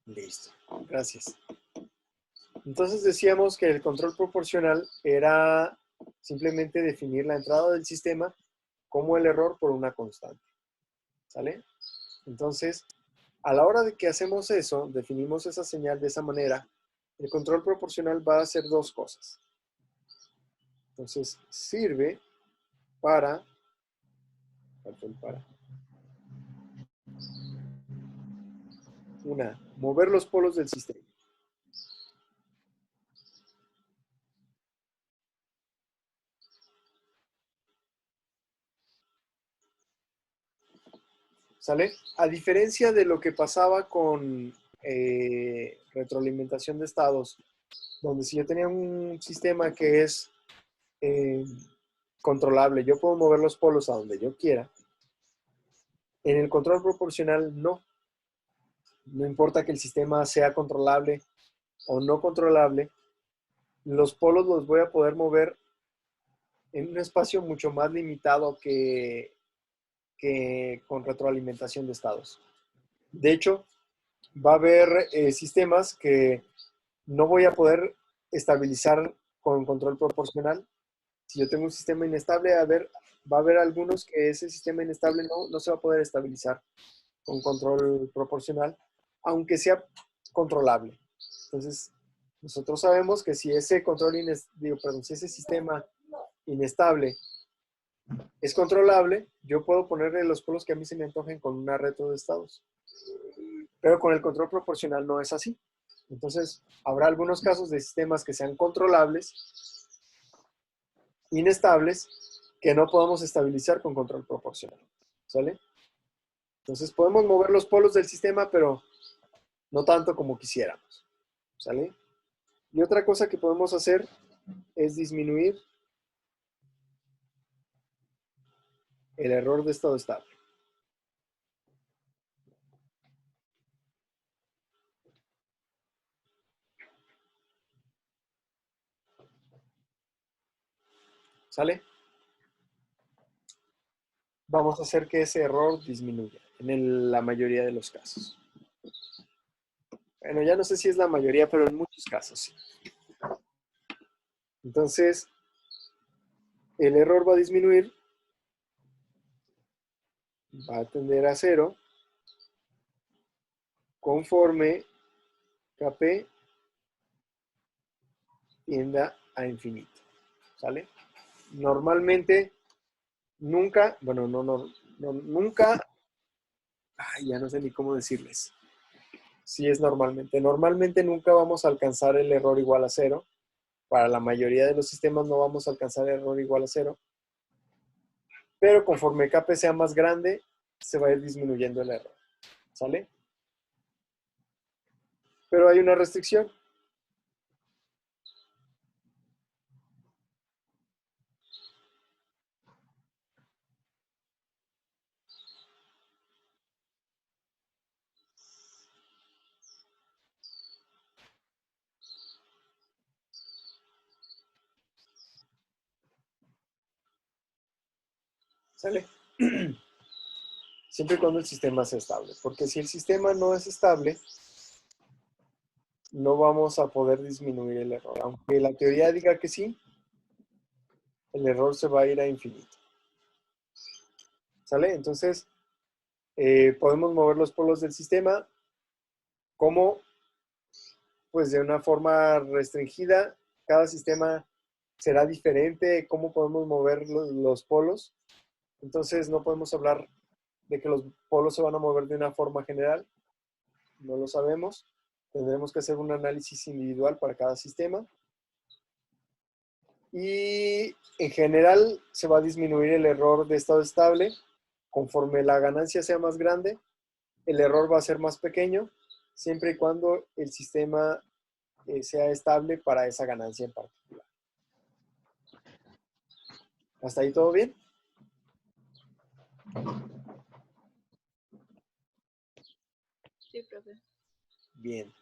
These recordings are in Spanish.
Listo, gracias. Entonces decíamos que el control proporcional era simplemente definir la entrada del sistema como el error por una constante. ¿Sale? Entonces, a la hora de que hacemos eso, definimos esa señal de esa manera, el control proporcional va a hacer dos cosas. Entonces, sirve para una, mover los polos del sistema. ¿Sale? A diferencia de lo que pasaba con retroalimentación de estados, donde si yo tenía un sistema que es controlable, yo puedo mover los polos a donde yo quiera. En el control proporcional no. No importa que el sistema sea controlable o no controlable, los polos los voy a poder mover en un espacio mucho más limitado que con retroalimentación de estados. De hecho, va a haber sistemas que no voy a poder estabilizar con control proporcional. Si yo tengo un sistema inestable, va a haber algunos que ese sistema inestable no se va a poder estabilizar con control proporcional, aunque sea controlable. Entonces, nosotros sabemos que si ese si ese sistema inestable es controlable, yo puedo ponerle los polos que a mí se me antojen con una retro de estados. Pero con el control proporcional no es así. Entonces, habrá algunos casos de sistemas que sean controlables, inestables, que no podamos estabilizar con control proporcional. ¿Sale? Entonces, podemos mover los polos del sistema, pero no tanto como quisiéramos. ¿Sale? Y otra cosa que podemos hacer es disminuir el error de estado estable. ¿Sale? Vamos a hacer que ese error disminuya en la mayoría de los casos. Bueno, ya no sé si es la mayoría, pero en muchos casos sí. Entonces, el error va a disminuir, va a tender a 0 conforme Kp tienda a infinito. ¿Sale? Normalmente, nunca, bueno, nunca, ya no sé ni cómo decirles. Sí es normalmente. Normalmente nunca vamos a alcanzar el error igual a 0. Para la mayoría de los sistemas no vamos a alcanzar el error igual a 0. Pero conforme Kp sea más grande, se va a ir disminuyendo el error. ¿Sale? Pero hay una restricción. ¿Sale? Siempre y cuando el sistema sea estable. Porque si el sistema no es estable, no vamos a poder disminuir el error. Aunque la teoría diga que sí, el error se va a ir a infinito. ¿Sale? Entonces, podemos mover los polos del sistema como, pues de una forma restringida. Cada sistema será diferente. ¿Cómo podemos mover los polos? Entonces, no podemos hablar de que los polos se van a mover de una forma general. No lo sabemos. Tendremos que hacer un análisis individual para cada sistema. Y en general se va a disminuir el error de estado estable. Conforme la ganancia sea más grande, el error va a ser más pequeño, siempre y cuando el sistema sea estable para esa ganancia en particular. ¿Hasta ahí todo bien? Sí, profe. Bien.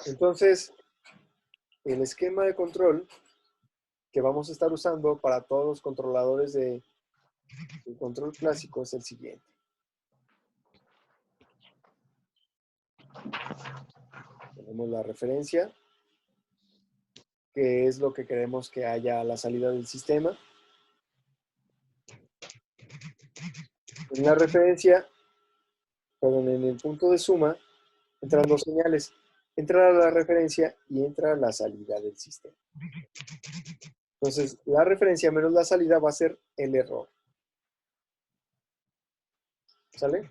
Entonces, el esquema de control que vamos a estar usando para todos los controladores de control clásico es el siguiente. Tenemos la referencia, que es lo que queremos que haya a la salida del sistema. En la referencia, perdón, en el punto de suma, entran dos señales. Entra la referencia y entra la salida del sistema. Entonces, la referencia menos la salida va a ser el error. ¿Sale?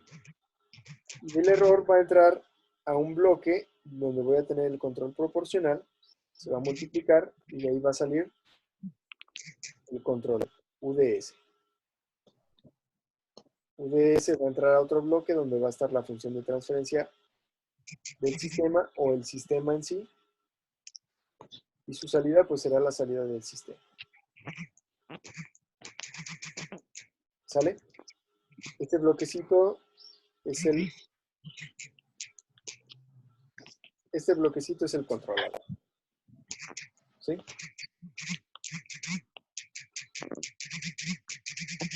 Y el error va a entrar a un bloque donde voy a tener el control proporcional, se va a multiplicar y de ahí va a salir el control UDS. UDS va a entrar a otro bloque donde va a estar la función de transferencia del sistema o el sistema en sí. Y su salida pues será la salida del sistema. ¿Sale? Este bloquecito es el... Este bloquecito es el controlador. ¿Sí?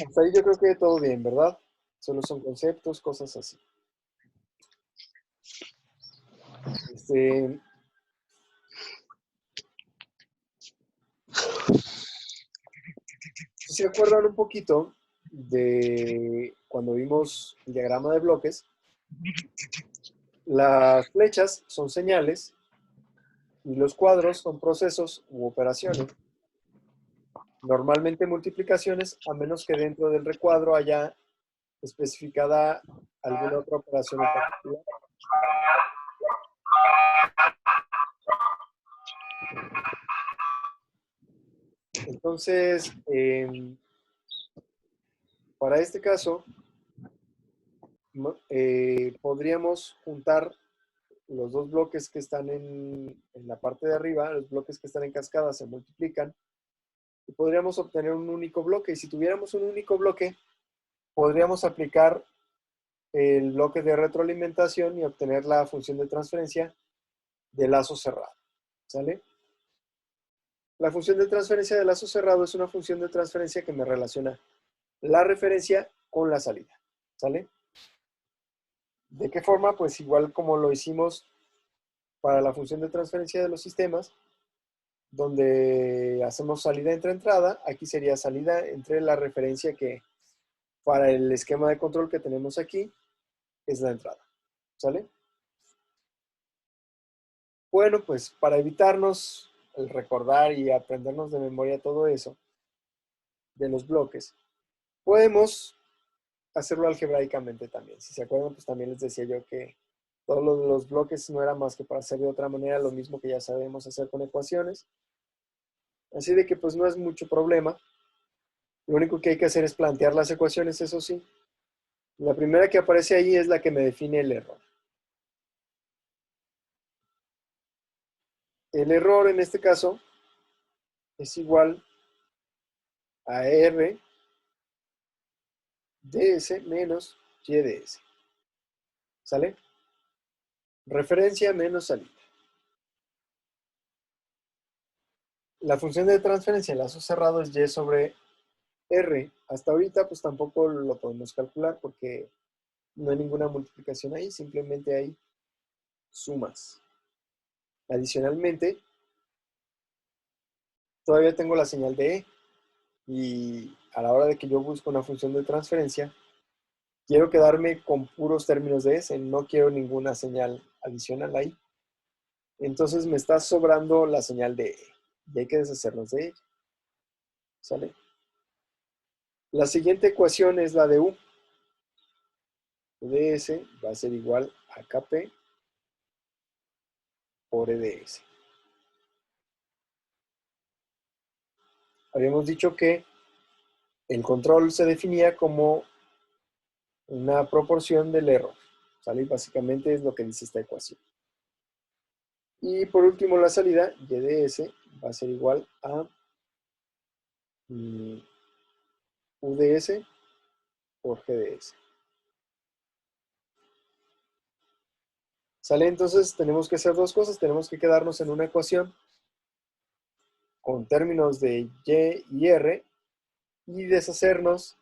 Hasta ahí yo creo que todo bien, ¿verdad? Solo son conceptos, cosas así. Si se acuerdan un poquito de cuando vimos el diagrama de bloques, las flechas son señales y los cuadros son procesos u operaciones. Normalmente multiplicaciones, a menos que dentro del recuadro haya especificada alguna otra operación en particular. Entonces, para este caso, podríamos juntar los dos bloques que están en la parte de arriba, los bloques que están en cascada se multiplican y podríamos obtener un único bloque. Y si tuviéramos un único bloque, podríamos aplicar el bloque de retroalimentación y obtener la función de transferencia de lazo cerrado. ¿Sale? La función de transferencia de lazo cerrado es una función de transferencia que me relaciona la referencia con la salida. ¿Sale? ¿De qué forma? Pues igual como lo hicimos para la función de transferencia de los sistemas, donde hacemos salida entre entrada, aquí sería salida entre la referencia que para el esquema de control que tenemos aquí es la entrada. ¿Sale? Bueno, pues para evitarnos el recordar y aprendernos de memoria todo eso, de los bloques, podemos hacerlo algebraicamente también. Si se acuerdan, pues también les decía yo que todos los bloques no era más que para hacer de otra manera lo mismo que ya sabemos hacer con ecuaciones. Así de que pues no es mucho problema. Lo único que hay que hacer es plantear las ecuaciones, eso sí. La primera que aparece ahí es la que me define el error. El error en este caso es igual a R ds menos y ds. ¿Sale? Referencia menos salida. La función de transferencia en lazo cerrado es y sobre r. Hasta ahorita pues tampoco lo podemos calcular porque no hay ninguna multiplicación ahí, simplemente hay sumas. Adicionalmente, todavía tengo la señal de E y a la hora de que yo busco una función de transferencia, quiero quedarme con puros términos de S, no quiero ninguna señal adicional ahí. Entonces me está sobrando la señal de E y hay que deshacernos de ella. ¿Sale? La siguiente ecuación es la de U. UDS va a ser igual a KP por EDS. Habíamos dicho que el control se definía como una proporción del error. ¿Sale? Básicamente es lo que dice esta ecuación. Y por último la salida, YDS, va a ser igual a UDS por GDS. ¿Sale? Entonces tenemos que hacer dos cosas. Tenemos que quedarnos en una ecuación con términos de Y y R y deshacernos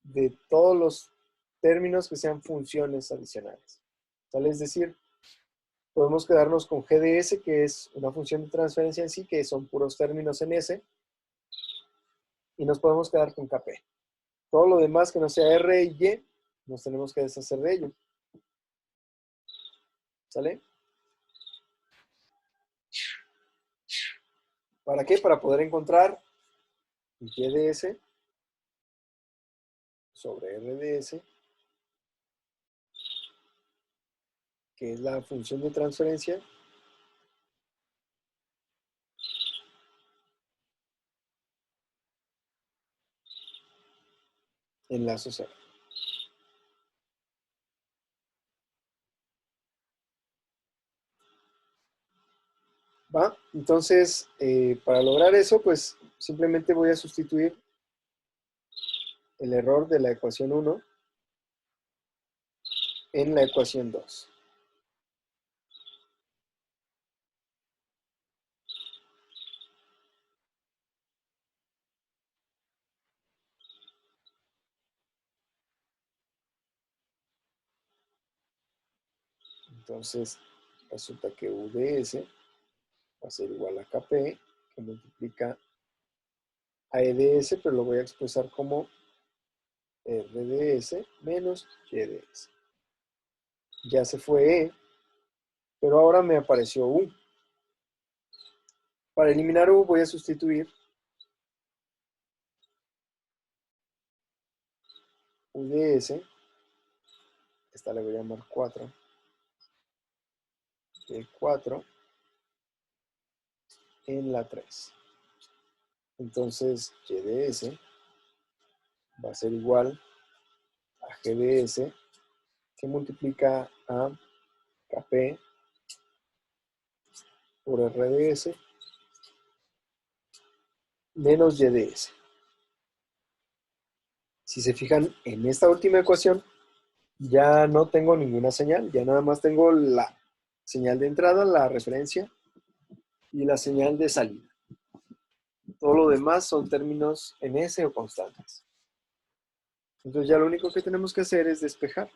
de todos los términos que sean funciones adicionales. ¿Sale? Es decir, Podemos quedarnos con GDS, que es una función de transferencia en sí, que son puros términos en S, y nos podemos quedar con KP. Todo lo demás que no sea R y Y, nos tenemos que deshacer de ello. ¿Sale? ¿Para qué? Para poder encontrar YDS sobre RDS, que es la función de transferencia, en lazo cero. ¿Va? Entonces, para lograr eso, pues simplemente voy a sustituir el error de la ecuación 1 en la ecuación 2. Entonces, resulta que UDS va a ser igual a KP, que multiplica a EDS, pero lo voy a expresar como RDS menos YDS. Ya se fue E, pero ahora me apareció U. Para eliminar U voy a sustituir UDS, esta le voy a llamar 4, de 4 en la 3. Entonces, YDS va a ser igual a GDS, que multiplica a KP por RDS menos YDS. Si se fijan en esta última ecuación, ya no tengo ninguna señal, ya nada más tengo la señal de entrada, la referencia y la señal de salida. Todo lo demás son términos en S o constantes. Entonces ya lo único que tenemos que hacer es despejar.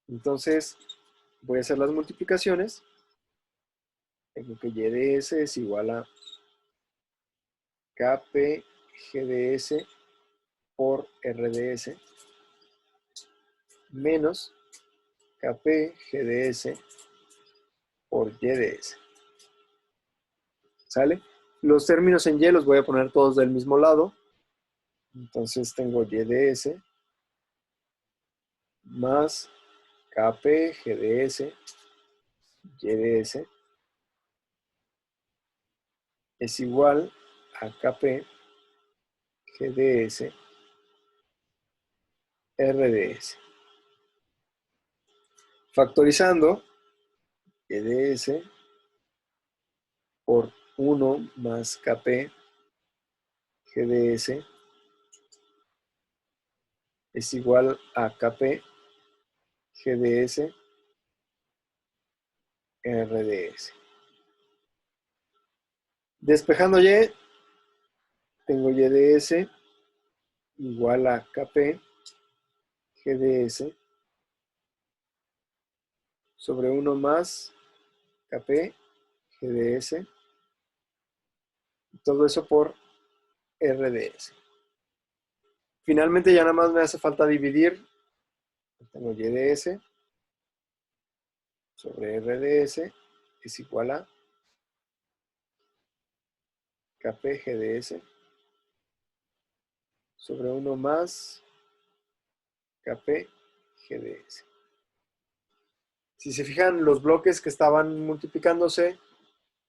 Entonces voy a hacer las multiplicaciones. Tengo que YDS es igual a KP GDS por RDS menos KP GDS por YDS. ¿Sale? Los términos en Y los voy a poner todos del mismo lado. Entonces tengo YDS más KP GDS YDS es igual a KP GDS RDS. Factorizando, YDS por 1 más KP GDS es igual a KP GDS RDS. Despejando Y, tengo YDS igual a KP GDS sobre 1 más KP GDS, todo eso por RDS. Finalmente ya nada más me hace falta dividir. Tengo YDS sobre RDS es igual a KP GDS sobre 1 más KP GDS. Si se fijan, los bloques que estaban multiplicándose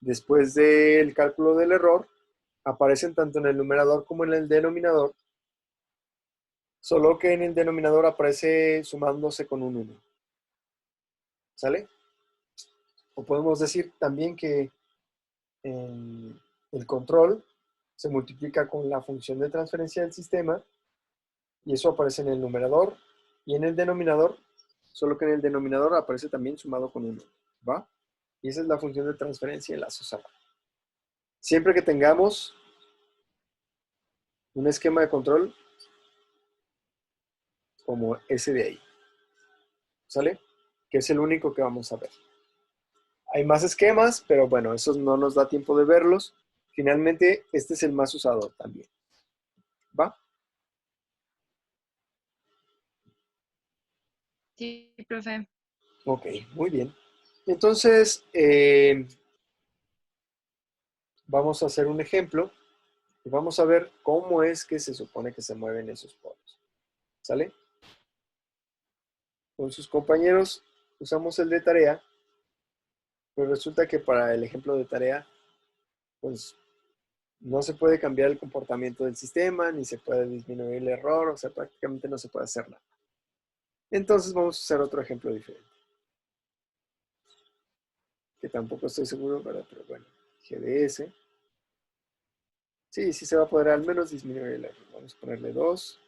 después del cálculo del error aparecen tanto en el numerador como en el denominador, solo que en el denominador aparece sumándose con un 1. ¿Sale? O podemos decir también que el control se multiplica con la función de transferencia del sistema y eso aparece en el numerador y en el denominador, solo que en el denominador aparece también sumado con 1. ¿Va? Y esa es la función de transferencia en la SOSAR. Siempre que tengamos un esquema de control como ese de ahí. ¿sale? Que es el único que vamos a ver. Hay más esquemas, pero bueno, esos no nos da tiempo de verlos. Finalmente, este es el más usado también. ¿Va? Sí, profe. Ok, muy bien. Entonces, vamos a hacer un ejemplo y vamos a ver cómo es que se supone que se mueven esos polos. ¿Sale? Con sus compañeros usamos el de tarea, pero resulta que para el ejemplo de tarea, pues no se puede cambiar el comportamiento del sistema, ni se puede disminuir el error, o sea, prácticamente no se puede hacer nada. Entonces vamos a hacer otro ejemplo diferente, que tampoco estoy seguro, ¿verdad? Pero bueno, GDS. Sí, sí se va a poder al menos disminuir el error. Vamos a ponerle 2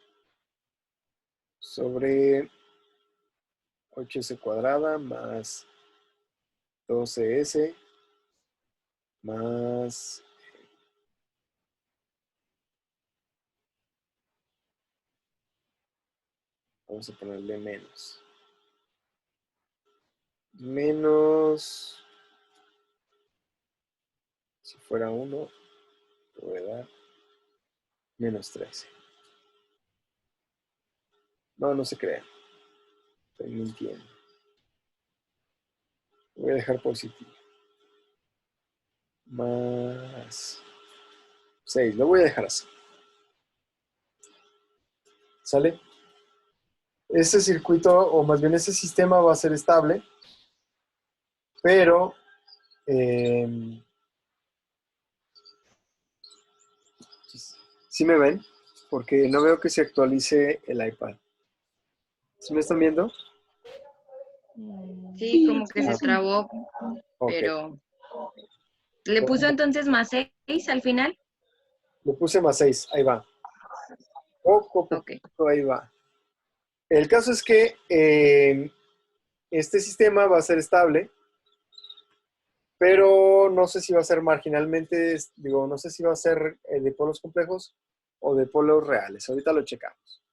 sobre 8s cuadrada más 12s más, vamos a ponerle menos. Menos, si fuera 1, le voy a dar menos 13. No, no se crea. Estoy mintiendo. Voy a dejar positivo. Más 6. Lo voy a dejar así. ¿Sale? Ese circuito, o más bien ese sistema va a ser estable, pero ¿sí me ven? Porque no veo que se actualice el iPad. ¿Sí me están viendo? Sí, como que se Ah, trabó, ok. pero ¿le puso entonces más 6 al final? Le puse más 6. Ahí va. Poco a Ok. poquito, ahí va. El caso es que este sistema va a ser estable, pero no sé si va a ser marginalmente, digo, no sé si va a ser de polos complejos o de polos reales. Ahorita lo checamos.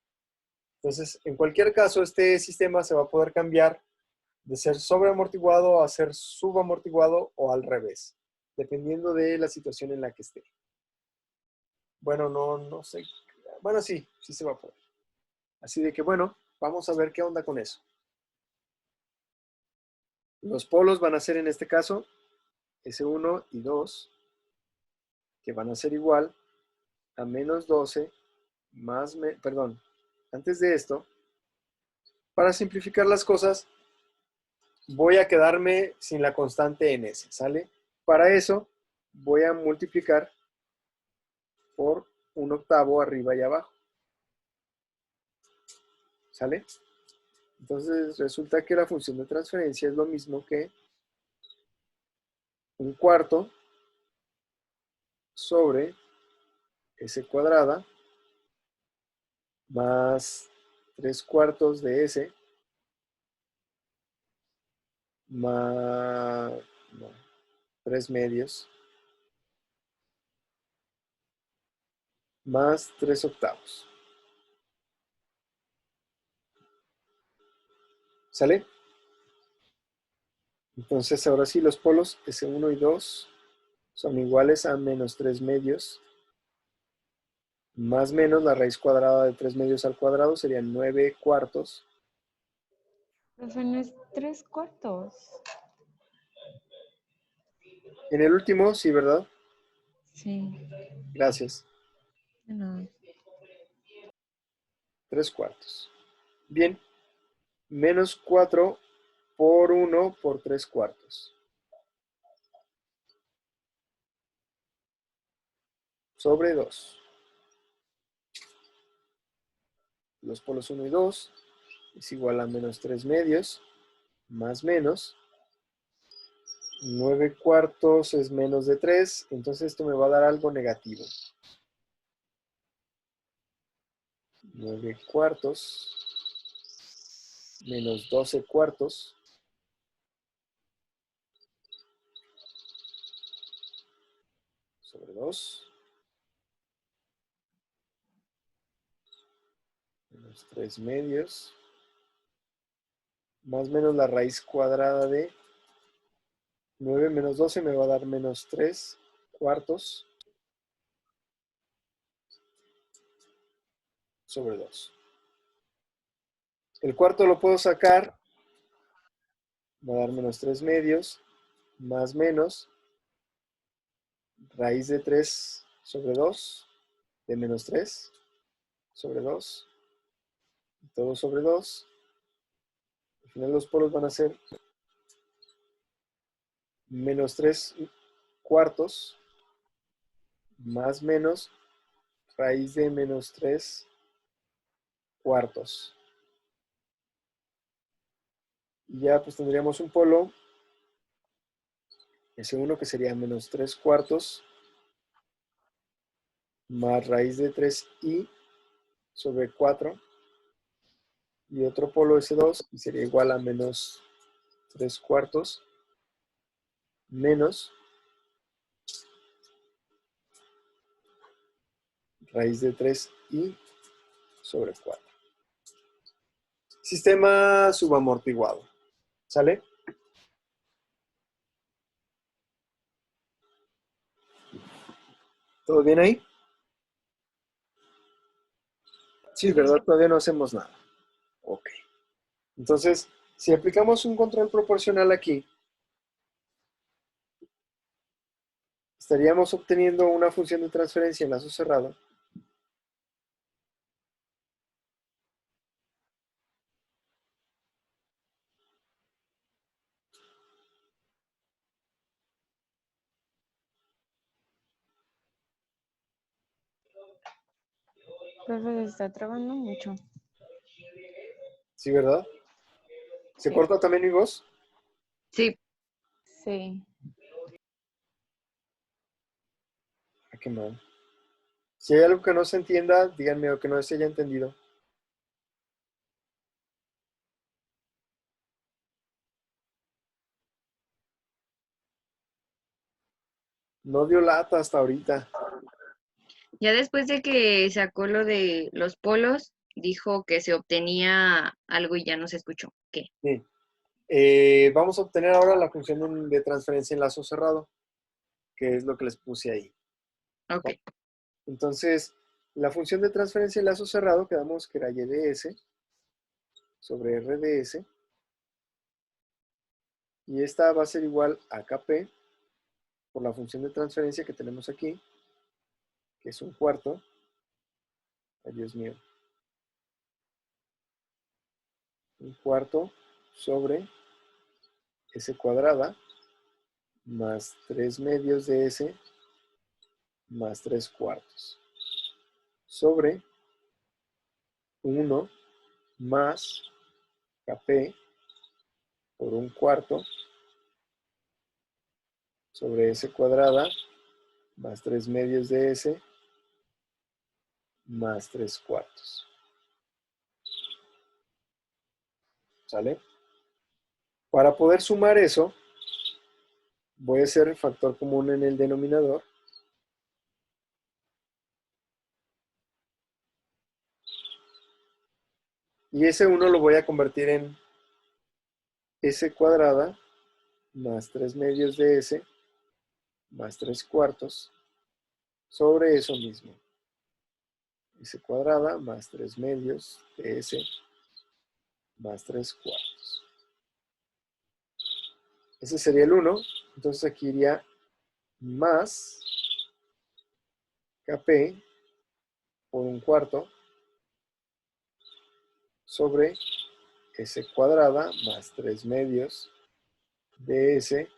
Entonces, en cualquier caso, este sistema se va a poder cambiar de ser sobreamortiguado a ser subamortiguado o al revés, dependiendo de la situación en la que esté. Bueno, no sé. Bueno, sí, sí se va a poder. Así de que, bueno, vamos a ver qué onda con eso. Los polos van a ser en este caso S1 y 2, que van a ser igual a menos 12 más, perdón, antes de esto, para simplificar las cosas, voy a quedarme sin la constante en S, ¿sale? Para eso, voy a multiplicar por 1/8 arriba y abajo, ¿sale? Entonces, resulta que la función de transferencia es lo mismo que 1/4 sobre S cuadrada más 3/4 de S más no, 3 medios más 3/8. ¿Sale? Entonces ahora sí los polos S1 y 2 son iguales a menos 3 medios más menos la raíz cuadrada de 3 medios al cuadrado serían 9/4. Profe, no es 3/4. En el último, sí, ¿verdad? Sí, Gracias. no. 3/4. Bien, menos 4 por 1 por 3/4. Sobre 2. Los polos 1 y 2 es igual a menos 3 medios más menos 9/4 es menos de 3, entonces esto me va a dar algo negativo. 9/4 menos 12/4 sobre 2 menos 3 medios más menos la raíz cuadrada de 9 menos 12 me va a dar menos 3 cuartos sobre 2. El cuarto lo puedo sacar, va a dar menos 3 medios, más menos raíz de 3 sobre 2, de menos 3 sobre 2, todo sobre 2. Al final los polos van a ser menos 3 cuartos, más menos raíz de menos 3 cuartos. Y ya pues tendríamos un polo, ese uno que sería menos 3 cuartos, más raíz de 3i sobre 4, y otro polo S2, y sería igual a menos 3 cuartos, menos raíz de 3i sobre 4. Sistema subamortiguado. ¿Sale? ¿Todo bien ahí? Sí, ¿verdad? Todavía no hacemos nada. Ok. Entonces, si aplicamos un control proporcional aquí, estaríamos obteniendo una función de transferencia en lazo cerrado Profe, se está trabando mucho. ¿Sí, verdad? ¿Se Sí. corta también mi voz? Sí, Sí. Ah, qué mal. Si hay algo que no se entienda, díganme, o que no se haya entendido. No dio lata hasta ahorita. ya después de que sacó lo de los polos, dijo que se obtenía algo y ya no se escuchó. ¿Qué? Sí. Vamos a obtener ahora la función de transferencia en lazo cerrado, que es lo que les puse ahí. Ok. Entonces, la función de transferencia en lazo cerrado, quedamos que era y de s sobre r de s, y esta va a ser igual a kp por la función de transferencia que tenemos aquí, que es un cuarto. Ay, Dios mío. Un cuarto sobre s cuadrada más 3 medios de s más 3 cuartos sobre 1 más kp por un cuarto sobre s cuadrada más 3 medios de s más 3 cuartos. ¿Sale? Para poder sumar eso, voy a hacer factor común en el denominador. Y ese 1 lo voy a convertir en s cuadrada más 3 medios de s más 3 cuartos sobre eso mismo. S cuadrada más 3 medios de s más 3 cuartos. Ese sería el 1. Entonces aquí iría más kp por un cuarto sobre s cuadrada más 3 medios de s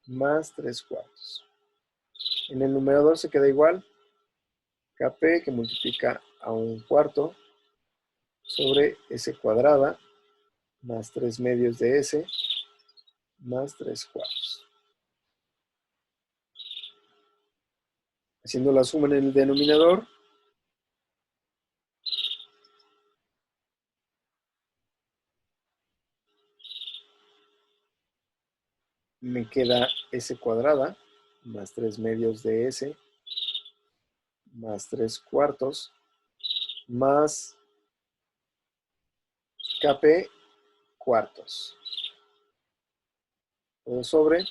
más 3 cuartos. En el numerador se queda igual, kp que multiplica a un cuarto sobre s cuadrada más 3 medios de s más 3 cuartos. Haciendo la suma en el denominador, me queda s cuadrada más 3 medios de s más 3 cuartos más kp cuartos. Todo sobre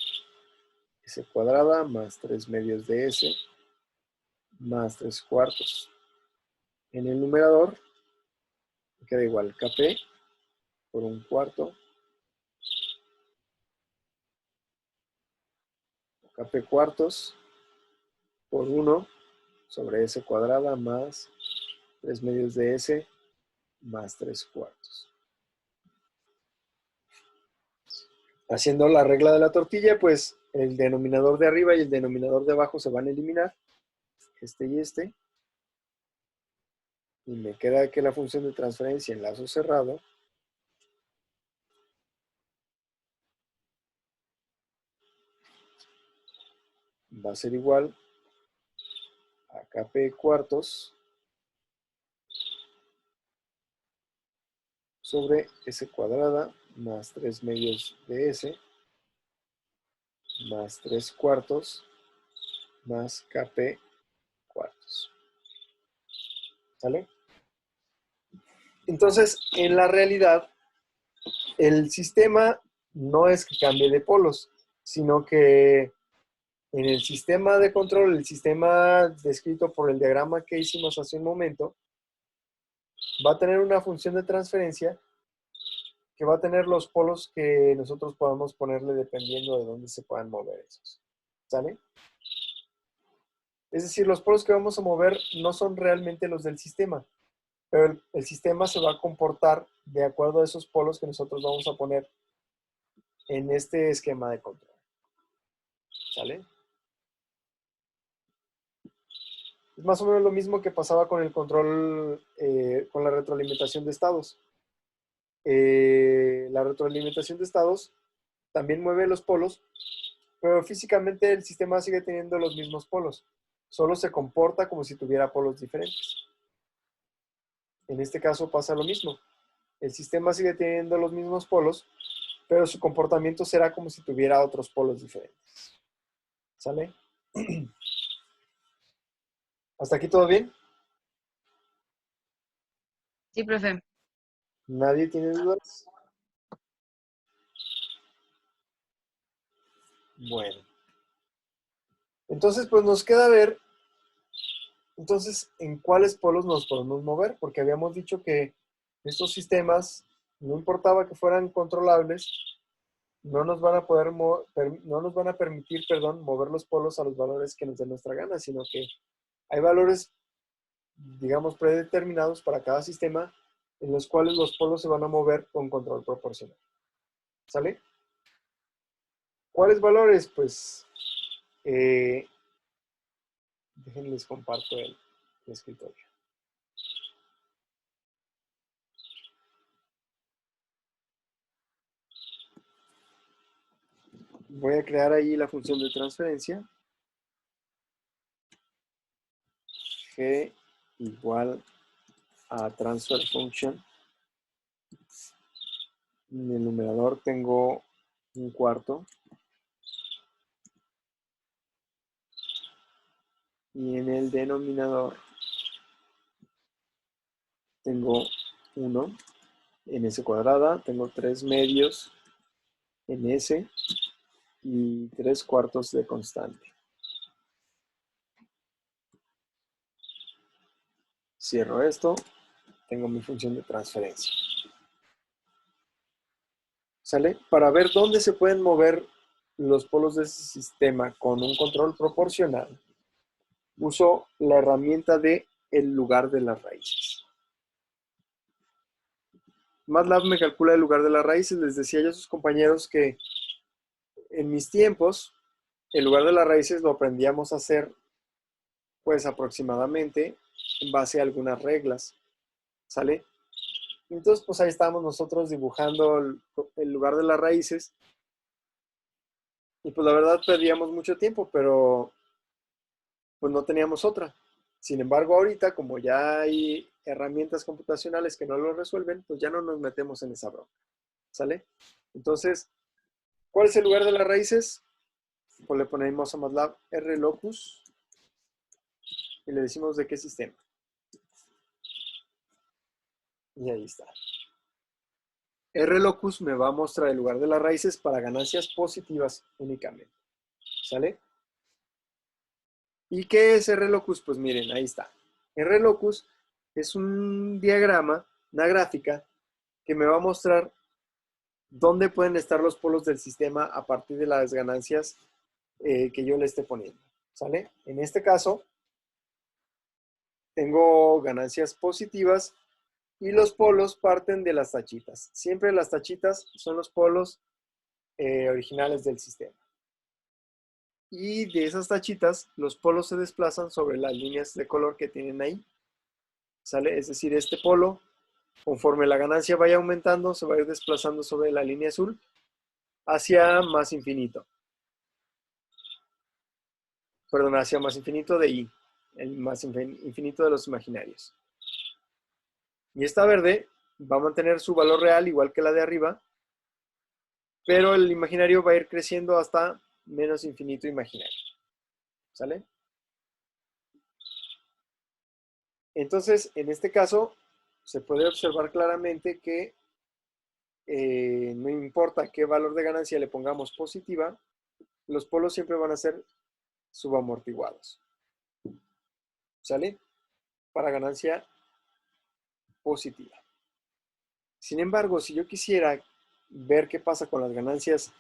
S cuadrada más 3 medios de S más 3 cuartos. En el numerador queda igual Kp por 1 cuarto. Kp cuartos por 1 sobre S cuadrada más 3 medios de S más 3 cuartos. Haciendo la regla de la tortilla, pues el denominador de arriba y el denominador de abajo se van a eliminar. Este y este. Y me queda que la función de transferencia en lazo cerrado va a ser igual a Kp cuartos sobre S cuadrada más 3 medios de S más 3 cuartos más Kp cuartos. ¿Sale? Entonces, en la realidad, el sistema no es que cambie de polos, sino que en el sistema de control, el sistema descrito por el diagrama que hicimos hace un momento, va a tener una función de transferencia que va a tener los polos que nosotros podamos ponerle dependiendo de dónde se puedan mover esos. ¿Sale? Es decir, los polos que vamos a mover no son realmente los del sistema, pero el sistema se va a comportar de acuerdo a esos polos que nosotros vamos a poner en este esquema de control. ¿Sale? Es más o menos lo mismo que pasaba con el control, con la retroalimentación de estados. La retroalimentación de estados también mueve los polos, pero físicamente el sistema sigue teniendo los mismos polos. Solo se comporta como si tuviera polos diferentes. En este caso pasa lo mismo. El sistema sigue teniendo los mismos polos, pero su comportamiento será como si tuviera otros polos diferentes. ¿Sale? ¿Hasta aquí todo bien? Sí, profe. ¿Nadie tiene dudas? Bueno. Entonces, pues nos queda ver, entonces, en cuáles polos nos podemos mover, porque habíamos dicho que estos sistemas, no importaba que fueran controlables, no nos van a poder no nos van a permitir, perdón, mover los polos a los valores que nos dé nuestra gana, sino que hay valores, digamos, predeterminados para cada sistema en los cuales los polos se van a mover con control proporcional. ¿Sale? ¿Cuáles valores? Pues, déjenles comparto el escritorio. Voy a crear ahí la función de transferencia. G igual a transfer function. En el numerador tengo 1 cuarto. Y en el denominador tengo 1 en S cuadrada. Tengo 3 medios en S y 3 cuartos de constante. Cierro esto. Tengo mi función de transferencia. ¿Sale? Para ver dónde se pueden mover los polos de ese sistema con un control proporcional, uso la herramienta de el lugar de las raíces. MATLAB me calcula el lugar de las raíces. Les decía yo a sus compañeros que en mis tiempos, el lugar de las raíces lo aprendíamos a hacer pues aproximadamente en base a algunas reglas. ¿Sale? Entonces, pues ahí estábamos nosotros dibujando el lugar de las raíces. Y pues la verdad perdíamos mucho tiempo, pero pues no teníamos otra. Sin embargo, ahorita, como ya hay herramientas computacionales que no lo resuelven, pues ya no nos metemos en esa bronca. ¿Sale? Entonces, ¿cuál es el lugar de las raíces? Pues le ponemos a MATLAB RLocus y le decimos de qué sistema. Y ahí está. R locus me va a mostrar el lugar de las raíces para ganancias positivas únicamente. ¿Sale? ¿Y qué es R locus? Pues miren, ahí está. R locus es un diagrama, una gráfica, que me va a mostrar dónde pueden estar los polos del sistema a partir de las ganancias que yo le esté poniendo. ¿Sale? En este caso, tengo ganancias positivas y los polos parten de las tachitas. Siempre las tachitas son los polos originales del sistema. Y de esas tachitas, los polos se desplazan sobre las líneas de color que tienen ahí. ¿Sale? Es decir, este polo, conforme la ganancia vaya aumentando, se va a ir desplazando sobre la línea azul hacia más infinito. Perdón, hacia más infinito de I, el más infinito de los imaginarios. Y esta verde va a mantener su valor real igual que la de arriba, pero el imaginario va a ir creciendo hasta menos infinito imaginario. ¿Sale? Entonces, en este caso, se puede observar claramente que no importa qué valor de ganancia le pongamos positiva, los polos siempre van a ser subamortiguados. ¿Sale? Para ganancia positiva. Sin embargo, si yo quisiera ver qué pasa con las ganancias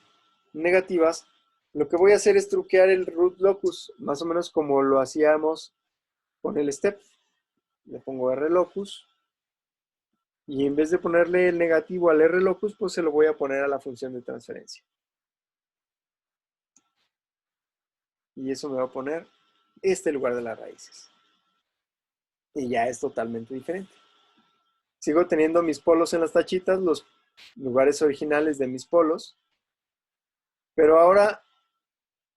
negativas, lo que voy a hacer es truquear el root locus, más o menos como lo hacíamos con el step. Le pongo R locus y en vez de ponerle el negativo al R locus, pues se lo voy a poner a la función de transferencia. Y eso me va a poner este lugar de las raíces. Y ya es totalmente diferente. Sigo teniendo mis polos en las tachitas, los lugares originales de mis polos, pero ahora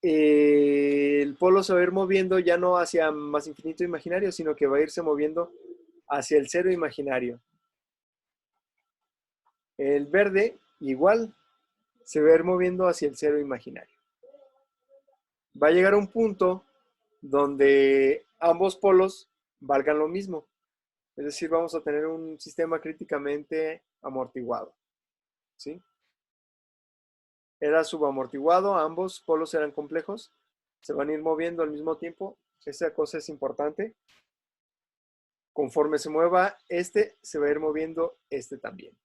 el polo se va a ir moviendo ya no hacia más infinito imaginario, sino que va a irse moviendo hacia el cero imaginario. El verde igual se va a ir moviendo hacia el cero imaginario. Va a llegar a un punto donde ambos polos valgan lo mismo. Es decir, vamos a tener un sistema críticamente amortiguado. ¿Sí? Era subamortiguado, ambos polos eran complejos, se van a ir moviendo al mismo tiempo. Esa cosa es importante. Conforme se mueva este, se va a ir moviendo este también.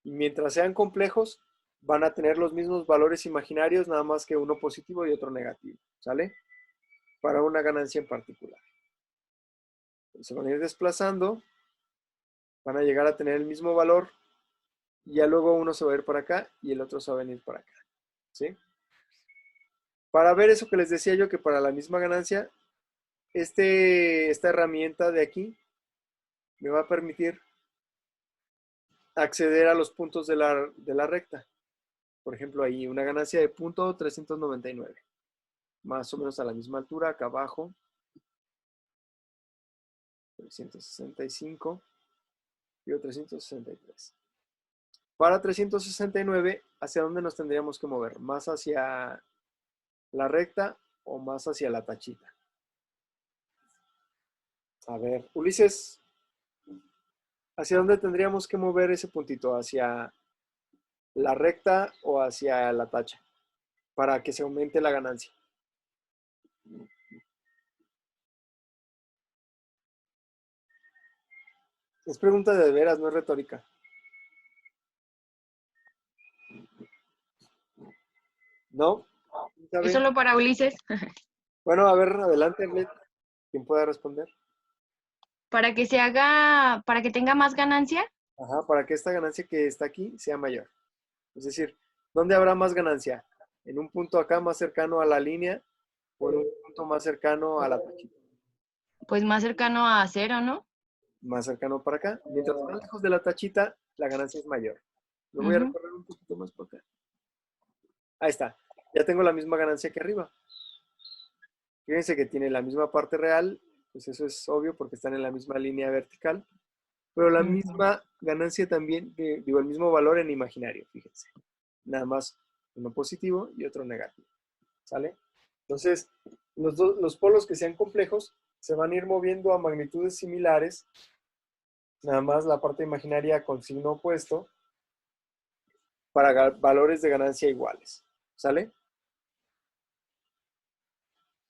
Y mientras sean complejos, van a tener los mismos valores imaginarios, nada más que uno positivo y otro negativo. ¿Sale? Para una ganancia en particular. Se van a ir desplazando, van a llegar a tener el mismo valor, y ya luego uno se va a ir para acá y el otro se va a venir para acá. ¿Sí? Para ver eso que les decía yo, que para la misma ganancia, esta herramienta de aquí me va a permitir acceder a los puntos de la recta. Por ejemplo, ahí una ganancia de punto 399. Más o menos a la misma altura, acá abajo. 365 y 363. Para 369, ¿hacia dónde nos tendríamos que mover? ¿Más hacia la recta o más hacia la tachita? A ver, Ulises, ¿hacia dónde tendríamos que mover ese puntito? ¿Hacia la recta o hacia la tacha? Para que se aumente la ganancia. Es pregunta de veras, no es retórica. ¿No? ¿Es solo para Ulises? Bueno, a ver, adelante, Arlet. ¿Quién pueda responder? Para que se haga, para que tenga más ganancia. Ajá, para que esta ganancia que está aquí sea mayor. Es decir, ¿dónde habrá más ganancia? ¿En un punto acá más cercano a la línea o en un punto más cercano a la tachita? Pues más cercano a cero, ¿no? Más cercano para acá. Mientras más lejos de la tachita, la ganancia es mayor. Lo voy a recorrer un poquito más por acá. Ahí está. Ya tengo la misma ganancia que arriba. Fíjense que tiene la misma parte real, pues eso es obvio porque están en la misma línea vertical, pero la misma ganancia también, digo, el mismo valor en imaginario, fíjense. Nada más uno positivo y otro negativo. ¿Sale? Entonces, los polos que sean complejos se van a ir moviendo a magnitudes similares, nada más la parte imaginaria con signo opuesto, para valores de ganancia iguales. ¿Sale?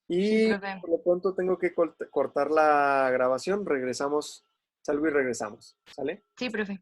Sí, Y profe. por lo pronto tengo que cortar la grabación. Regresamos. Salgo y regresamos. ¿Sale? Sí, profe.